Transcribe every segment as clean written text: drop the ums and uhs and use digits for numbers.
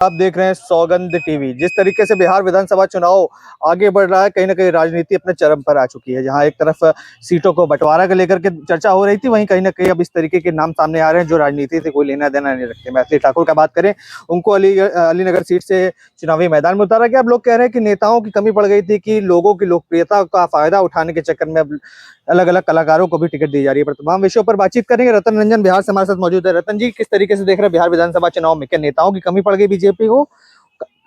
आप देख रहे हैं सौगंध टीवी। जिस तरीके से बिहार विधानसभा चुनाव आगे बढ़ रहा है, कहीं ना कहीं राजनीति अपने चरम पर आ चुकी है। जहां एक तरफ सीटों को बंटवारा को लेकर के चर्चा हो रही थी, वहीं कहीं ना कहीं अब इस तरीके के नाम सामने आ रहे हैं जो राजनीति से कोई लेना देना नहीं रखते। मैथिली ठाकुर का बात करें, उनको अलीनगर सीट से चुनावी मैदान में उतारा गया। अब लोग कह रहे हैं कि नेताओं की कमी पड़ गई थी, कि लोगों की लोकप्रियता का फायदा उठाने के चक्कर में अब अलग अलग कलाकारों को भी टिकट दी जा रही है। पर तमाम विषयों पर बातचीत करेंगे। रतन रंजन बिहार से हमारे साथ मौजूद है। रतन जी, किस तरीके से देख रहे हैं बिहार विधानसभा चुनाव में? क्या नेताओं की कमी पड़ गई बीजेपी को?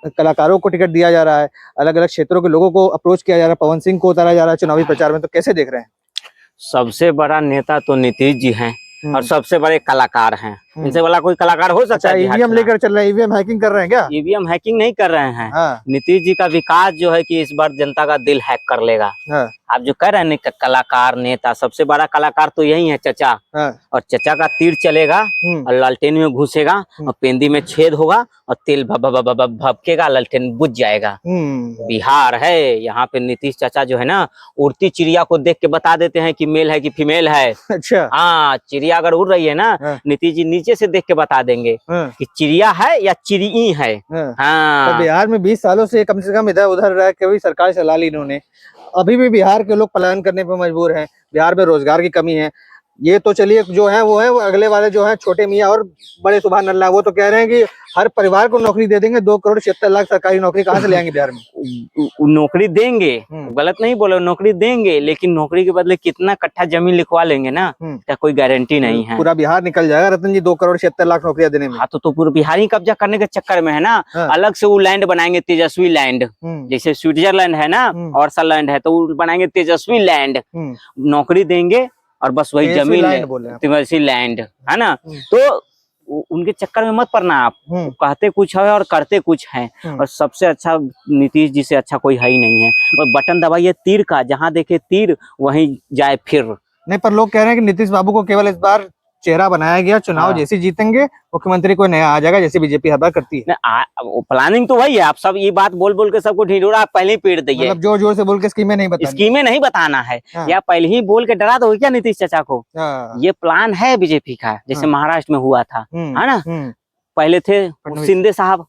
कलाकारों को टिकट दिया जा रहा है, अलग अलग क्षेत्रों के लोगों को अप्रोच किया जा रहा है, पवन सिंह को उतारा जा रहा है चुनावी प्रचार में, तो कैसे देख रहे हैं? सबसे बड़ा नेता तो नीतीश जी हैं और सबसे बड़े कलाकार हैं। इनसे वाला कोई कलाकार हो सकता है? ईवीएम लेकर चल रहे हैं, ईवीएम हैकिंग कर रहे हैं क्या? ईवीएम हैकिंग नहीं कर रहे हैं। नीतीश जी का विकास जो है कि इस बार जनता का दिल हैक कर लेगा। आप जो कह रहे हैं कलाकार नेता, सबसे बड़ा कलाकार तो यही है चचा। और चचा का तीर चलेगा और लालटेन में घुसेगा और पेंदी में छेद होगा और तेल भभकेगा, लालटेन बुझ जाएगा। बिहार है, यहाँ पे नीतीश चाचा जो है ना, उड़ती चिड़िया को देख के बता देते हैं कि मेल है कि फीमेल है। अच्छा। हाँ, चिड़िया अगर उड़ रही है ना, नीतीश जी नीचे से देख के बता देंगे कि चिड़िया है या चिड़ी है। हाँ। तो बिहार में 20 सालों से कम इधर उधर रह के भी सरकार चला ली इन्होंने। अभी भी बिहार के लोग पलायन करने पर मजबूर हैं। बिहार में रोजगार की कमी है। ये तो चलिए जो है वो अगले वाले जो है छोटे मियाँ और बड़े सुभाष नल्ला, वो तो कह रहे हैं कि हर परिवार को नौकरी दे देंगे। 2,76,00,000 सरकारी नौकरी कहाँ से ले आएंगे बिहार में? नौकरी देंगे, गलत नहीं बोले, नौकरी देंगे, लेकिन नौकरी के बदले कितना कट्ठा जमीन लिखवा लेंगे ना, क्या कोई गारंटी नहीं है। पूरा बिहार निकल जाएगा रतन जी 2,76,00,000 नौकरियां देने में। हाँ, तो पूरा बिहार ही कब्जा करने के चक्कर में है ना। अलग से वो लैंड बनाएंगे, तेजस्वी लैंड, जैसे स्विट्जरलैंड है ना और लैंड है, तो वो बनाएंगे तेजस्वी लैंड। नौकरी देंगे और बस वही जमीन तेजस्वी लैंड है ना। तो उनके चक्कर में मत पड़ना आप। कहते कुछ है और करते कुछ है। और सबसे अच्छा नीतीश जी से अच्छा कोई है ही नहीं है। और बटन दबाइए तीर का, जहां देखे तीर वहीं जाए फिर। नहीं, पर लोग कह रहे हैं कि नीतीश बाबू को केवल इस बार चेहरा बनाया गया, चुनाव जैसे जीतेंगे मुख्यमंत्री कोई नया आ जाएगा, जैसे बीजेपी हर बार करती है। प्लानिंग तो वही है। आप सब ये बात बोल बोल के सबको ढिंढोरा आप पहले ही पेड़ दिए। मतलब जोर जोर से बोल के स्कीमें नहीं बताना है। या पहले ही बोल के डरा दो क्या नीतीश चाचा को? ये प्लान है बीजेपी का, जैसे महाराष्ट्र में हुआ था, है ना। पहले थे शिंदे साहब,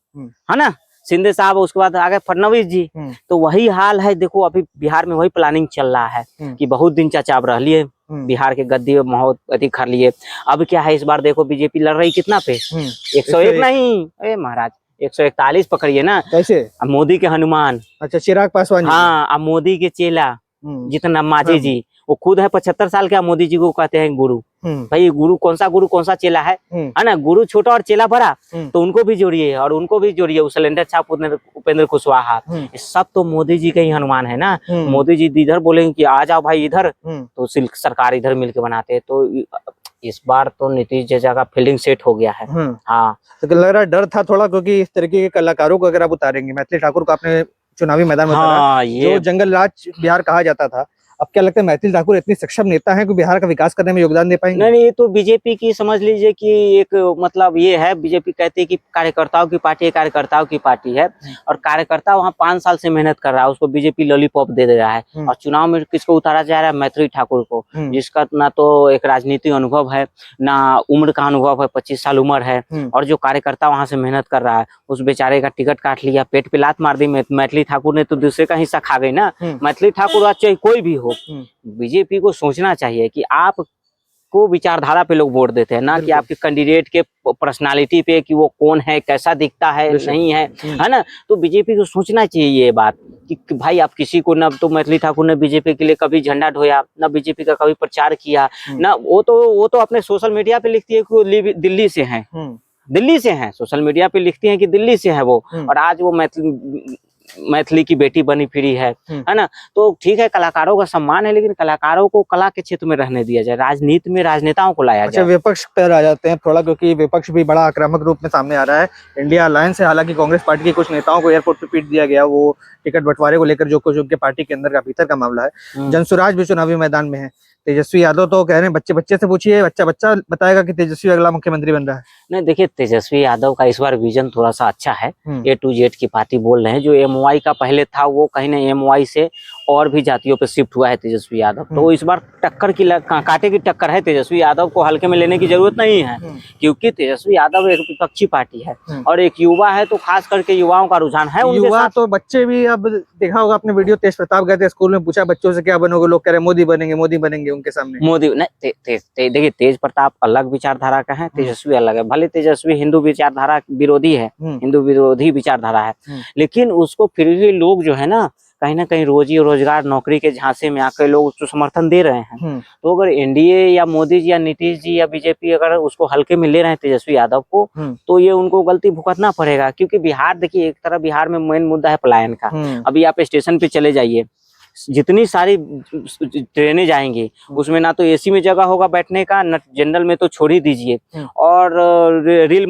है ना, शिंदे साहब, उसके बाद आगे फडणवीस जी। तो वही हाल है। देखो अभी बिहार में वही प्लानिंग चल रहा है कि बहुत दिन चाचा आप रह लिए बिहार के गद्दी में, बहुत अधिक कर लिए। अब क्या है, इस बार देखो बीजेपी लड़ रही कितना पे? 101 नहीं, अरे महाराज 141 पकड़िए ना। कैसे? अब मोदी के हनुमान, अच्छा, चिराग पासवान। हाँ, अब मोदी के चेला जितना मांझी जी, वो खुद है 75 साल का, मोदी जी को कहते हैं गुरु। भाई गुरु कौन सा चेला है ना? गुरु छोटा और चेला बड़ा, तो उनको भी जोड़िए और उनको भी जोड़िए। सिलेंडर छाप उपेंद्र कुशवाहा, सब तो मोदी जी के ही हनुमान है ना। मोदी जी इधर बोलेंगे कि आ जाओ भाई इधर, तो सरकार इधर मिलके बनाते। तो इस बार तो नीतीश चाचा का फील्डिंग सेट हो गया है। हाँ, तो लग रहा है डर था थोड़ा, क्योंकि इस तरीके के कलाकारों को अगर आप उतारेंगे, मैथिली ठाकुर को आपने चुनावी मैदान में उतारा, जो जंगल राज बिहार कहा जाता था, अब क्या लगता है मैथिली ठाकुर इतनी सक्षम नेता है कि बिहार का विकास करने में योगदान दे पाएंगे? नहीं, ये तो बीजेपी की समझ लीजिए कि एक मतलब ये है, बीजेपी कहती है कि कार्यकर्ताओं की पार्टी है, कार्यकर्ताओं की पार्टी है। और कार्यकर्ता वहाँ 5 साल से मेहनत कर रहा है, उसको बीजेपी लॉलीपॉप दे रहा है। और चुनाव में किसको उतारा जा रहा है? मैथिली ठाकुर को, जिसका ना तो एक राजनीतिक अनुभव है, ना उम्र का अनुभव है, 25 साल उम्र है। और जो कार्यकर्ता वहां से मेहनत कर रहा है, उस बेचारे का टिकट काट लिया, पेट पे लात मार दी मैथिली ठाकुर ने, तो दूसरे का हिस्सा खा गई ना। मैथिली ठाकुर चाहे कोई भी हो, बीजेपी को सोचना चाहिए कि आप को विचारधारा पे लोग वोट देते हैं, ना कि आपके कैंडिडेट के पर्सनालिटी पे, कि वो कौन है, कैसा दिखता है, नहीं है ना। तो बीजेपी को सोचना चाहिए ये बात कि भाई आप किसी को, ना तो मैथिली ठाकुर ने बीजेपी के लिए कभी झंडा ढोया, ना बीजेपी का कभी प्रचार किया, ना वो तो अपने सोशल मीडिया पे लिखती है कि वो दिल्ली से हैं, दिल्ली से हैं, सोशल मीडिया पे लिखती हैं कि दिल्ली से है वो। और आज वो मैथिली की बेटी बनी फिरी है ना। तो ठीक है, कलाकारों का सम्मान है, लेकिन कलाकारों को कला के क्षेत्र में रहने दिया जाए, राजनीति में राजनेताओं को लाया जाए। विपक्ष पर आ जाते हैं थोड़ा, क्योंकि विपक्ष भी बड़ा आक्रामक रूप में सामने आ रहा है। इंडिया अलायंस है, हालांकि कांग्रेस पार्टी के कुछ नेताओं को एयरपोर्ट पर पीट दिया गया, वो टिकट बंटवारे को लेकर जो कुछ उनके पार्टी के अंदर का भीतर का मामला है। जनसुराज भी चुनावी मैदान में है। तेजस्वी यादव तो कह रहे हैं बच्चे बच्चे से पूछिए, बच्चा बच्चा बताएगा कि तेजस्वी अगला मुख्यमंत्री बन रहा है। नहीं देखिए, तेजस्वी यादव का इस बार विजन थोड़ा सा अच्छा है। हम्म। A to Z की पार्टी बोल रहे हैं। जो MY का पहले था वो कहीं ना MY से और भी जातियों पे शिफ्ट हुआ है तेजस्वी यादव। तो इस बार टक्कर की कांटे की टक्कर है। तेजस्वी यादव को हल्के में लेने की जरूरत नहीं है, क्योंकि तेजस्वी यादव एक विपक्षी पार्टी है और एक युवा है, तो खास करके युवाओं का रुझान है उनके युवा साथ। तो बच्चे भी, अब देखा होगा आपने वीडियो, तेज प्रताप गए थे स्कूल में, पूछा बच्चों से क्या बनोगे, लोग कह रहे हैं मोदी बनेंगे मोदी बनेंगे उनके सामने। मोदी नहीं, देखिए तेज प्रताप अलग विचारधारा का है, तेजस्वी अलग है। भले तेजस्वी हिंदू विचारधारा विरोधी है, हिंदू विरोधी विचारधारा है, लेकिन उसको फिर भी लोग जो है ना कहीं रोजी रोजगार नौकरी के झांसे में आकर लोग उसको समर्थन दे रहे हैं। तो अगर एनडीए या मोदी जी या नीतीश जी या बीजेपी अगर उसको हल्के में ले रहे हैं तेजस्वी यादव को, तो ये उनको गलती भुगतना पड़ेगा। क्योंकि बिहार देखिए, एक तरह बिहार में मेन मुद्दा है पलायन का। अभी आप स्टेशन पे चले जाइए, जितनी सारी ट्रेनें जाएंगी उसमें ना तो एसी में जगह होगा बैठने का, न जनरल में तो छोड़ ही दीजिए। और रेल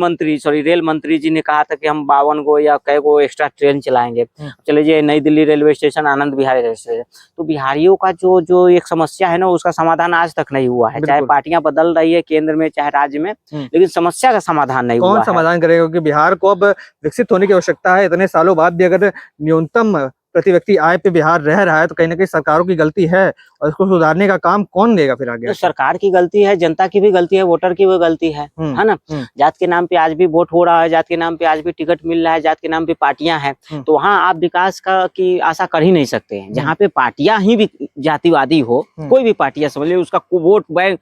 मंत्री जी ने कहा था कि हम 52 गो या कई गो एक्स्ट्रा ट्रेन चलाएंगे। चले जाइए नई Delhi railway station, Anand Vihar railway station, तो बिहारियों का जो एक समस्या है ना, उसका समाधान आज तक नहीं हुआ है। चाहे पार्टियां बदल रही है केंद्र में चाहे राज्य में, लेकिन समस्या का समाधान नहीं हुआ है। कौन समाधान करेगा? क्योंकि बिहार को अब विकसित होने की आवश्यकता है। इतने सालों बाद भी अगर न्यूनतम प्रति व्यक्ति आय पे बिहार रह रहा है, तो कहीं ना कहीं सरकारों की गलती है, और इसको सुधारने का काम कौन देगा फिर आगे? तो सरकार की गलती है, जनता की भी गलती है, वोटर की भी गलती है ना। जात के नाम पे आज भी वोट हो रहा है, जात के नाम पे आज भी टिकट मिल रहा है, जात के नाम पे पार्टियां हैं। तो वहाँ आप विकास की आशा कर ही नहीं सकते हैं। जहाँ पे पार्टियां ही जातिवादी हो, कोई भी पार्टियां समझ लीजिए, उसका वोट बैंक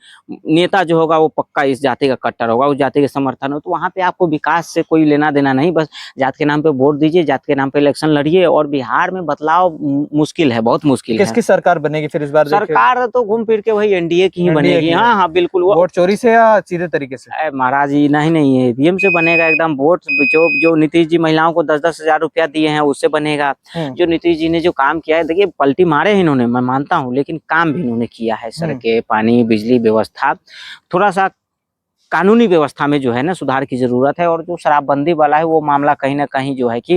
नेता जो होगा वो पक्का इस जाति का कट्टर होगा, उस जाति के समर्थन हो, तो वहाँ पे आपको विकास से कोई लेना देना नहीं। बस जात के नाम पे वोट दीजिए, जात के नाम पे इलेक्शन लड़िए, और बिहार में बदलाव मुश्किल है, बहुत मुश्किल है। किसकी सरकार बनेगी फिर इस बार? सरकार तो घूम फिर के वही एनडीए की ही बनेगी। हाँ हाँ बिल्कुल। वोट चोरी से या सीधे तरीके से? महाराज जी नहीं है, ईवीएम से बनेगा एकदम। वोट जो नीतीश जी महिलाओं को 10-10 हजार रुपया दिए हैं उससे बनेगा। जो नीतीश जी ने जो काम किया है, देखिए पलटी मारे हैं इन्होंने, मैं मानता हूँ, लेकिन काम भी इन्होंने किया है। सड़कें, पानी, बिजली व्यवस्था, थोड़ा सा कानूनी व्यवस्था में जो है ना सुधार की जरूरत है। और जो शराबबंदी वाला है वो मामला कहीं ना कहीं जो है कि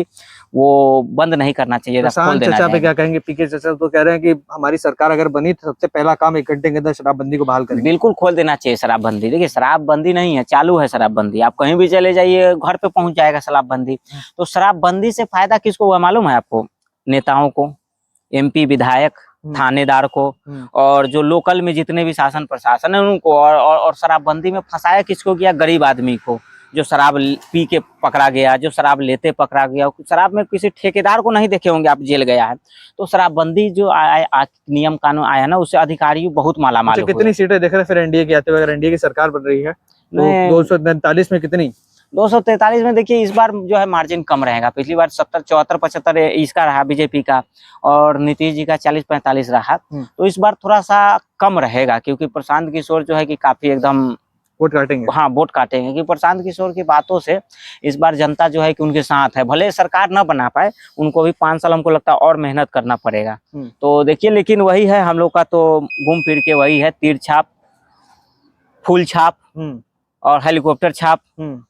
वो बंद नहीं करना चाहिए, खोल देना चाहिए। पे क्या कहेंगे? पीके चाचा तो कह रहे हैं कि हमारी सरकार अगर बनी तो सबसे पहला काम 1 घंटे के अंदर शराबबंदी को बहाल करेंगे। बिल्कुल खोल देना चाहिए शराबबंदी। देखिए शराबबंदी नहीं है, चालू है शराबबंदी। आप कहीं भी चले जाइए, घर पे पहुंच जाएगा शराबबंदी। तो शराबबंदी से फायदा किसको हुआ मालूम है आपको? नेताओं को, MP विधायक, थानेदार को, और जो लोकल में जितने भी शासन प्रशासन है उनको। और शराबबंदी में फंसाया किसको गया? गरीब आदमी को, जो शराब पी के पकड़ा गया, जो शराब लेते पकड़ा गया। शराब में किसी ठेकेदार को नहीं देखे होंगे आप, जेल गया है। तो शराबबंदी जो नियम कानून आया ना, उससे अधिकारी बहुत मालामाल हुए। कितनी सीटें देख रहे हैं फिर एनडीए की आते हुए? अगर एनडीए की सरकार बन रही है तो 243 में कितनी? 243 में देखिए इस बार जो है मार्जिन कम रहेगा। पिछली बार 70, 74, 75 इसका रहा बीजेपी का, और नीतीश जी का 40-45 रहा। तो इस बार थोड़ा सा कम रहेगा, क्योंकि प्रशांत किशोर जो है कि काफी एकदम वोट काटेंगे। हाँ वोट काटेंगे, कि प्रशांत किशोर की बातों से इस बार जनता जो है कि उनके साथ है। भले सरकार ना बना पाए, उनको भी 5 साल हमको लगता है और मेहनत करना पड़ेगा। तो देखिए, लेकिन वही है हम लोग का, तो घूम फिर के वही है, तीर छाप, फूल छाप और हेलीकॉप्टर छाप,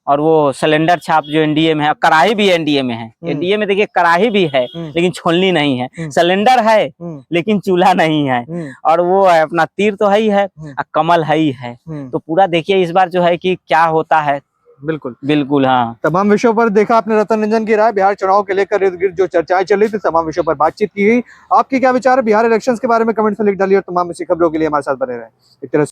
और वो सिलेंडर छाप जो एनडीए में है। कड़ाही भी एनडीए में है। एनडीए में देखिए कड़ाही भी है लेकिन छोलनी नहीं है, सिलेंडर है लेकिन चूल्हा नहीं है, और वो है अपना तीर तो है ही है, कमल है ही है। तो पूरा देखिए इस बार जो है कि क्या होता है। बिल्कुल हाँ। तमाम विषयों पर देखा आपने रतन रंजन की राय। बिहार चुनाव के लेकर इर्द गिर्द जो चर्चाएं चल रही थी, तमाम विषयों पर बातचीत की गई। आपकी क्या विचार है बिहार इलेक्शंस के बारे में? कमेंट्स में लिख डालिए, और तमाम इसी खबरों के लिए हमारे साथ बने रहें। एक तरह